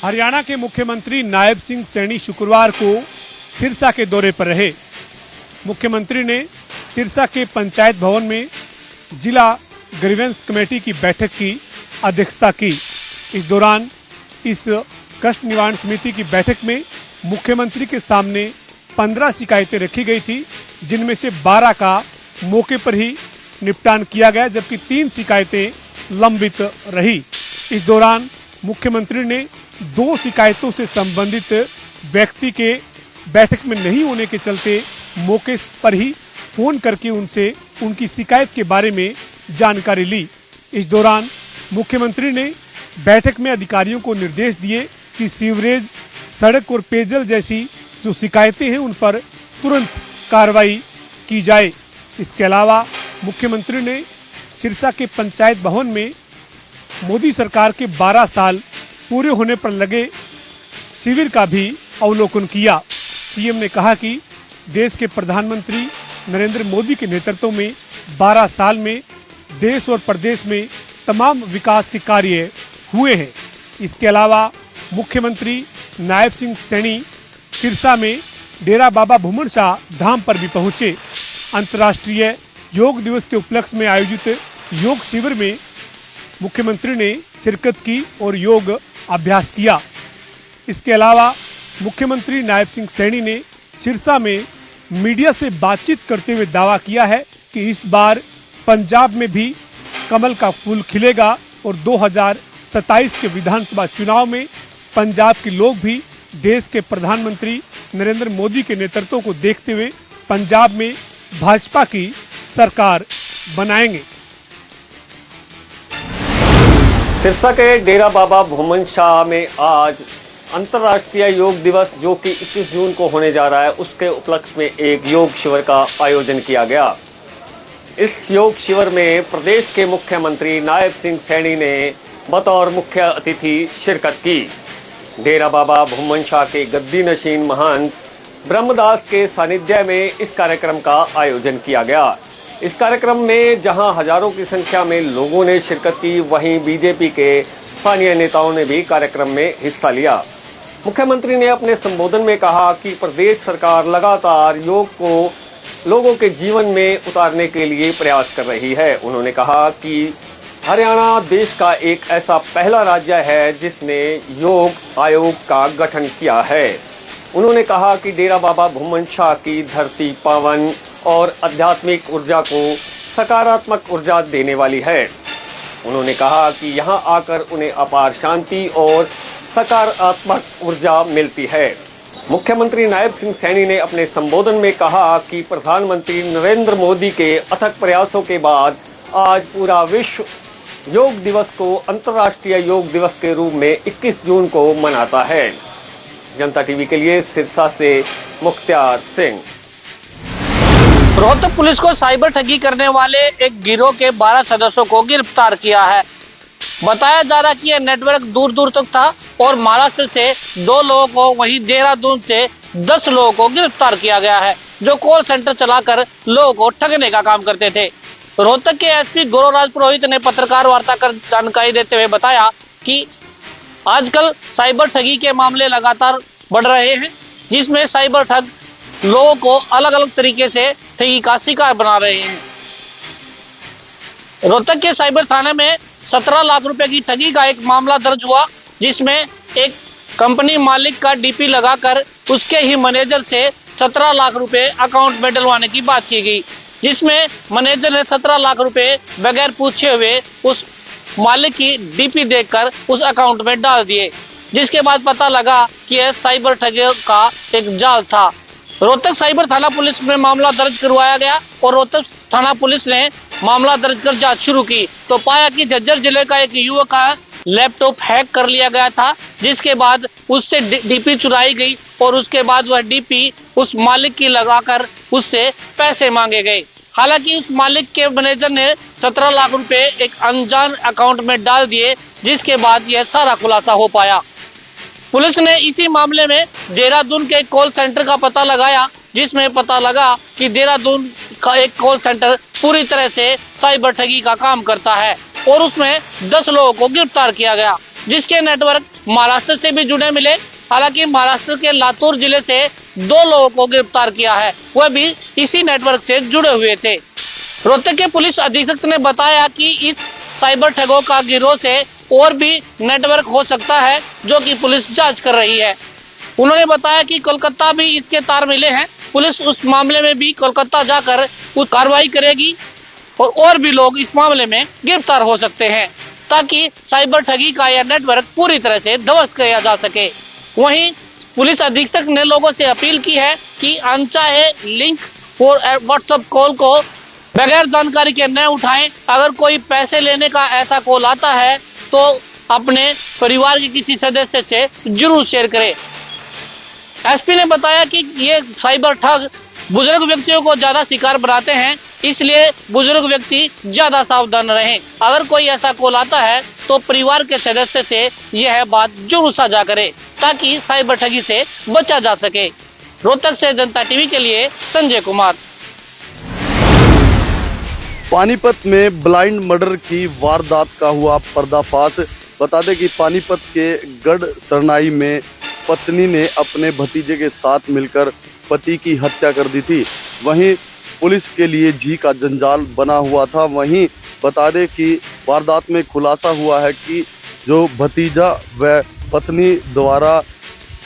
हरियाणा के मुख्यमंत्री नायब सिंह सैनी शुक्रवार को सिरसा के दौरे पर रहे। मुख्यमंत्री ने सिरसा के पंचायत भवन में जिला ग्रीवेंस कमेटी की बैठक की अध्यक्षता की। इस दौरान इस कष्ट निवारण समिति की बैठक में मुख्यमंत्री के सामने 15 शिकायतें रखी गई थी, जिनमें से 12 का मौके पर ही निपटान किया गया, जबकि 3 शिकायतें लंबित रही। इस दौरान मुख्यमंत्री ने 2 शिकायतों से संबंधित व्यक्ति के बैठक में नहीं होने के चलते मौके पर ही फोन करके उनसे उनकी शिकायत के बारे में जानकारी ली। इस दौरान मुख्यमंत्री ने बैठक में अधिकारियों को निर्देश दिए कि सीवरेज, सड़क और पेयजल जैसी जो शिकायतें हैं उन पर तुरंत कार्रवाई की जाए। इसके अलावा मुख्यमंत्री ने सिरसा के पंचायत भवन में मोदी सरकार के 12 साल पूरे होने पर लगे शिविर का भी अवलोकन किया। सीएम ने कहा कि देश के प्रधानमंत्री नरेंद्र मोदी के नेतृत्व में 12 साल में देश और प्रदेश में तमाम विकास के कार्य हुए हैं। इसके अलावा मुख्यमंत्री नायब सिंह सैनी सिरसा में डेरा बाबा भूमन शाह धाम पर भी पहुंचे। अंतर्राष्ट्रीय योग दिवस के उपलक्ष्य में आयोजित योग शिविर में मुख्यमंत्री ने शिरकत की और योग अभ्यास किया। इसके अलावा मुख्यमंत्री नायब सिंह सैनी ने सिरसा में मीडिया से बातचीत करते हुए दावा किया है कि इस बार पंजाब में भी कमल का फूल खिलेगा और 2027 के विधानसभा चुनाव में पंजाब के लोग भी देश के प्रधानमंत्री नरेंद्र मोदी के नेतृत्व को देखते हुए पंजाब में भाजपा की सरकार बनाएंगे। सिरसा के डेरा बाबा भूमन शाह में आज अंतर्राष्ट्रीय योग दिवस जो कि 21 जून को होने जा रहा है, उसके उपलक्ष्य में एक योग शिविर का आयोजन किया गया। इस योग शिविर में प्रदेश के मुख्यमंत्री नायब सिंह सैनी ने बतौर मुख्य अतिथि शिरकत की। डेरा बाबा भूमन शाह के गद्दी नशीन महंत ब्रह्मदास के सानिध्य में इस कार्यक्रम का आयोजन किया गया। इस कार्यक्रम में जहां हजारों की संख्या में लोगों ने शिरकत की, वहीं बीजेपी के स्थानीय नेताओं ने भी कार्यक्रम में हिस्सा लिया। मुख्यमंत्री ने अपने संबोधन में कहा कि प्रदेश सरकार लगातार योग को लोगों के जीवन में उतारने के लिए प्रयास कर रही है। उन्होंने कहा कि हरियाणा देश का एक ऐसा पहला राज्य है जिसने योग आयोग का गठन किया है। उन्होंने कहा कि डेरा बाबा भूमन शाह की धरती पावन और आध्यात्मिक ऊर्जा को सकारात्मक ऊर्जा देने वाली है। उन्होंने कहा कि यहां आकर उन्हें अपार शांति और सकारात्मक ऊर्जा मिलती है। मुख्यमंत्री नायब सिंह सैनी ने अपने संबोधन में कहा कि प्रधानमंत्री नरेंद्र मोदी के अथक प्रयासों के बाद आज पूरा विश्व योग दिवस को अंतर्राष्ट्रीय योग दिवस के रूप में 21 जून को मनाता है। जनता टीवी के लिए सिरसा से मुख्तार सिंह। रोहतक पुलिस को साइबर ठगी करने वाले एक गिरोह के 12 सदस्यों को गिरफ्तार किया है। बताया जा रहा है कि यह नेटवर्क दूर दूर तक था और महाराष्ट्र से 2 लोगों को, वहीं देहरादून से 10 लोगों को गिरफ्तार किया गया है, जो कॉल सेंटर चलाकर लोगों को ठगने का काम करते थे। रोहतक के एसपी गौरवराज पुरोहित ने पत्रकार वार्ता कर जानकारी देते हुए बताया कि आजकल साइबर ठगी के मामले लगातार बढ़ रहे हैं, जिसमें साइबर ठग लोगों को अलग अलग तरीके से ठगी का शिकार बना रहे हैं। रोहतक के साइबर थाने में 17 लाख रुपए की ठगी का एक मामला दर्ज हुआ, जिसमें एक कंपनी मालिक का डीपी लगाकर उसके ही मैनेजर से 17 लाख रुपए अकाउंट में डलवाने की बात की गई, जिसमें मैनेजर ने 17 लाख रुपए बगैर पूछे हुए उस मालिक की डीपी देखकर उस अकाउंट में डाल दिए, जिसके बाद पता लगा कि यह साइबर ठगी का एक जाल था। रोहतक साइबर थाना पुलिस में मामला दर्ज करवाया गया और रोहतक थाना पुलिस ने मामला दर्ज कर जांच शुरू की तो पाया कि झज्जर जिले का एक युवक का लैपटॉप हैक कर लिया गया था, जिसके बाद उससे डीपी चुराई गई और उसके बाद वह डीपी उस मालिक की लगाकर उससे पैसे मांगे गए। हालांकि उस मालिक के मैनेजर ने 17 लाख रुपए एक अनजान अकाउंट में डाल दिए, जिसके बाद यह सारा खुलासा हो पाया। पुलिस ने इसी मामले में देहरादून के कॉल सेंटर का पता लगाया, जिसमें पता लगा कि देहरादून का एक कॉल सेंटर पूरी तरह से साइबर ठगी का काम करता है और उसमें 10 लोगों को गिरफ्तार किया गया। जिसके नेटवर्क महाराष्ट्र से भी जुड़े मिले। हालांकि महाराष्ट्र के लातूर जिले से 2 लोगों को गिरफ्तार किया है, वह भी इसी नेटवर्क से जुड़े हुए थे। रोहतक के पुलिस अधीक्षक ने बताया कि इस साइबर ठगों का गिरोह से और भी नेटवर्क हो सकता है, जो कि पुलिस जांच कर रही है। उन्होंने बताया कि कोलकाता भी इसके तार मिले हैं, पुलिस उस मामले में भी कोलकाता जाकर कुछ कार्रवाई करेगी और भी लोग इस मामले में गिरफ्तार हो सकते हैं, ताकि साइबर ठगी का यह नेटवर्क पूरी तरह से ध्वस्त किया जा सके। वहीं पुलिस अधीक्षक ने लोगों से अपील की है कि अनचाहे लिंक और व्हाट्सएप कॉल को बगैर जानकारी के न उठाएं। अगर कोई पैसे लेने का ऐसा कॉल आता है तो अपने परिवार के किसी सदस्य से जरूर शेयर करें। एसपी ने बताया कि ये साइबर ठग बुजुर्ग व्यक्तियों को ज्यादा शिकार बनाते हैं, इसलिए बुजुर्ग व्यक्ति ज्यादा सावधान रहें। अगर कोई ऐसा कॉल आता है तो परिवार के सदस्य से यह बात जरूर साझा करें, ताकि साइबर ठगी से बचा जा सके। रोहतक से जनता टीवी के लिए संजय कुमार। पानीपत में ब्लाइंड मर्डर की वारदात का हुआ पर्दाफाश। बता दें कि पानीपत के गढ़ सरनाई में पत्नी ने अपने भतीजे के साथ मिलकर पति की हत्या कर दी थी। वहीं पुलिस के लिए जी का जंजाल बना हुआ था। वहीं बता दें कि वारदात में खुलासा हुआ है कि जो भतीजा व पत्नी द्वारा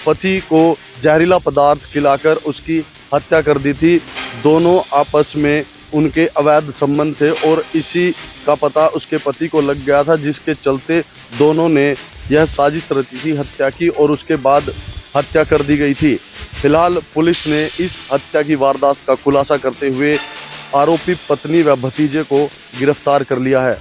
पति को जहरीला पदार्थ खिलाकर उसकी हत्या कर दी थी। दोनों आपस में उनके अवैध संबंध थे और इसी का पता उसके पति को लग गया था, जिसके चलते दोनों ने यह साजिश रची थी हत्या की और उसके बाद हत्या कर दी गई थी। फिलहाल पुलिस ने इस हत्या की वारदात का खुलासा करते हुए आरोपी पत्नी व भतीजे को गिरफ्तार कर लिया है।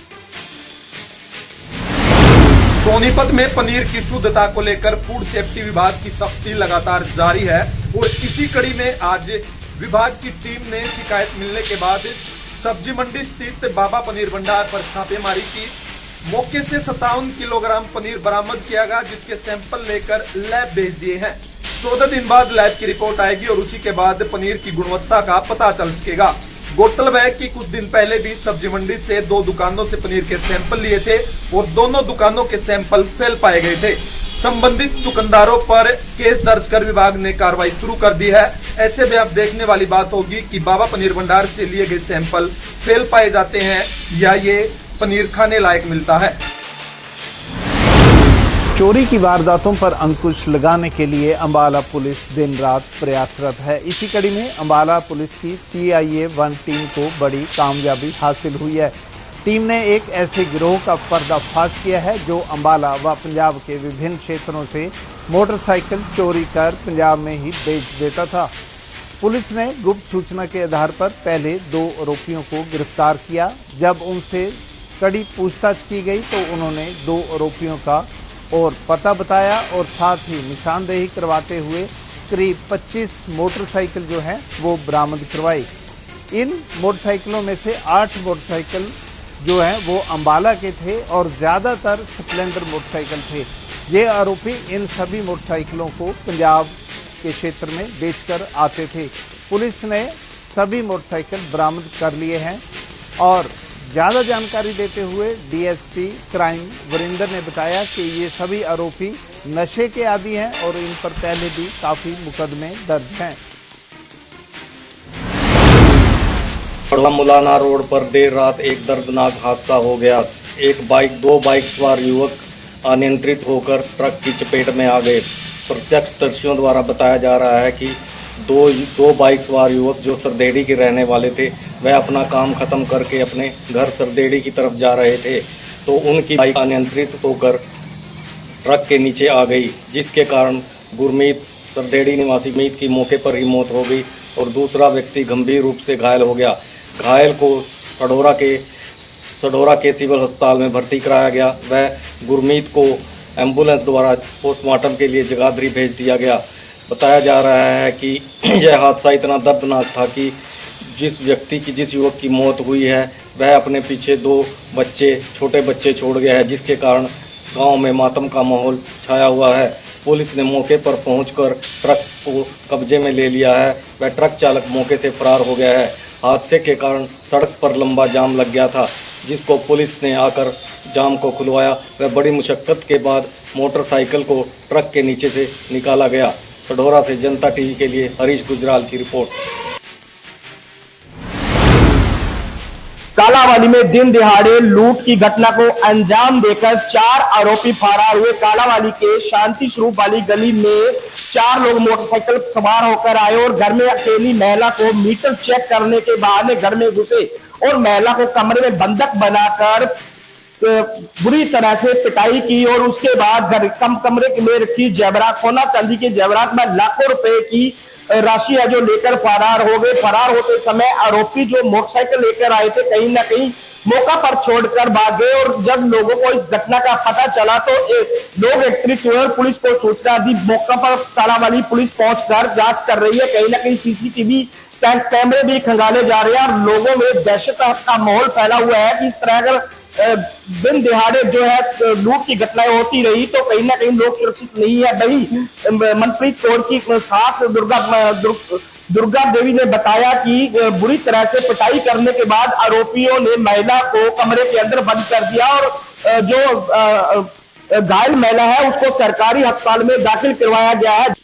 सोनीपत में पनीर की शुद्धता को लेकर फूड सेफ्टी विभाग की सख्ती लगातार जारी है और इसी कड़ी में आज विभाग की टीम ने शिकायत मिलने के बाद सब्जी मंडी स्थित बाबा पनीर भंडार पर छापेमारी की। मौके से 57 किलोग्राम पनीर बरामद किया गया, जिसके सैंपल लेकर लैब भेज दिए हैं। 14 दिन बाद लैब की रिपोर्ट आएगी और उसी के बाद पनीर की गुणवत्ता का पता चल सकेगा। गौरतलब है कि कुछ दिन पहले भी सब्जी मंडी से 2 दुकानों से पनीर के सैंपल लिए थे और दोनों दुकानों के सैंपल फेल पाए गए थे। संबंधित दुकानदारों पर केस दर्ज कर विभाग ने कार्रवाई शुरू कर दी है। ऐसे में अब देखने वाली बात होगी कि बाबा पनीर भंडार से लिए गए सैंपल फेल पाए जाते हैं या ये पनीर खाने लायक मिलता है। चोरी की वारदातों पर अंकुश लगाने के लिए अंबाला पुलिस दिन रात प्रयासरत है। इसी कड़ी में अंबाला पुलिस की CIA 1 टीम को बड़ी कामयाबी हासिल हुई है। टीम ने एक ऐसे गिरोह का पर्दाफाश किया है जो अंबाला व पंजाब के विभिन्न क्षेत्रों से मोटरसाइकिल चोरी कर पंजाब में ही बेच देता था। पुलिस ने गुप्त सूचना के आधार पर पहले 2 आरोपियों को गिरफ्तार किया। जब उनसे कड़ी पूछताछ की गई तो उन्होंने 2 आरोपियों का और पता बताया और साथ ही निशानदेही करवाते हुए करीब 25 मोटरसाइकिल जो हैं वो बरामद करवाई। इन मोटरसाइकिलों में से 8 मोटरसाइकिल जो हैं वो अंबाला के थे और ज़्यादातर स्प्लेंडर मोटरसाइकिल थे। ये आरोपी इन सभी मोटरसाइकिलों को पंजाब के क्षेत्र में बेचकर आते थे। पुलिस ने सभी मोटरसाइकिल बरामद कर लिए हैं और ज़्यादा जानकारी देते हुए DSP क्राइम वरिंदर ने बताया कि ये सभी आरोपी नशे के आदी हैं और इन पर पहले भी काफ़ी मुकदमे दर्ज हैं। मुलाना रोड पर देर रात एक दर्दनाक हादसा हो गया। 2 बाइक सवार युवक अनियंत्रित होकर ट्रक की चपेट में आ गए। प्रत्यक्षदर्शियों द्वारा बताया जा रहा है कि दो बाइक सवार युवक जो सरदेड़ी के रहने वाले थे, वह अपना काम खत्म करके अपने घर सरदेड़ी की तरफ जा रहे थे तो उनकी बाइक अनियंत्रित होकर ट्रक के नीचे आ गई, जिसके कारण गुरमीत सरदेड़ी निवासी गुरमीत की मौके पर ही मौत हो गई और दूसरा व्यक्ति गंभीर रूप से घायल हो गया। घायल को सडोरा के सिविल अस्पताल में भर्ती कराया गया। वह गुरमीत को एम्बुलेंस द्वारा पोस्टमार्टम के लिए जगाधरी भेज दिया गया। बताया जा रहा है कि यह हादसा इतना दर्दनाक था कि जिस युवक की मौत हुई है वह अपने पीछे 2 छोटे बच्चे छोड़ गया है, जिसके कारण गांव में मातम का माहौल छाया हुआ है। पुलिस ने मौके पर पहुंचकर ट्रक को कब्जे में ले लिया है। वह ट्रक चालक मौके से फरार हो गया है। हादसे के कारण सड़क पर लंबा जाम लग गया था, जिसको पुलिस ने आकर जाम को खुलवाया व बड़ी मुशक्कत के बाद मोटरसाइकिल को ट्रक के नीचे से निकाला गया। सढौरा से जनता टीवी के लिए हरीश गुजराल की रिपोर्ट। कालावाली में दिन दिहाड़े लूट की घटना को अंजाम देकर 4 आरोपी फरार हुए। कालावाली के शांति स्वरूप वाली गली में 4 लोग मोटरसाइकिल सवार होकर आए और घर में अकेली महिला को मीटर चेक करने के बाद घर में घुसे और महिला को कमरे में बंधक बनाकर बुरी तरह से पिटाई की और उसके बाद कमरे में रखी जेवरात, सोना चांदी के जेवरात में लाखों रुपए की राशि है जो लेकर फरार हो गए। फरार होते समय आरोपी जो मोटरसाइकिल लेकर आए थे कहीं ना कहीं मौका पर छोड़कर भाग गए और जब लोगों को इस घटना का पता चला तो लोग एकत्रित हुए और पुलिस को सूचना दी। मौका पर कालावाली पुलिस पहुंचकर जांच कर रही है। कहीं ना कहीं सीसीटीवी कैमरे भी खंगाले जा रहे हैं और लोगों में दहशत का माहौल फैला हुआ है कि इस तरह अगर दिन दिहाड़े जो है लूट की घटनाएं होती रही तो कहीं ना कहीं लोग सुरक्षित नहीं है। वही मनप्रीत कौर की सास दुर्गा देवी ने बताया कि बुरी तरह से पिटाई करने के बाद आरोपियों ने महिला को कमरे के अंदर बंद कर दिया और जो घायल महिला है उसको सरकारी अस्पताल में दाखिल करवाया गया है।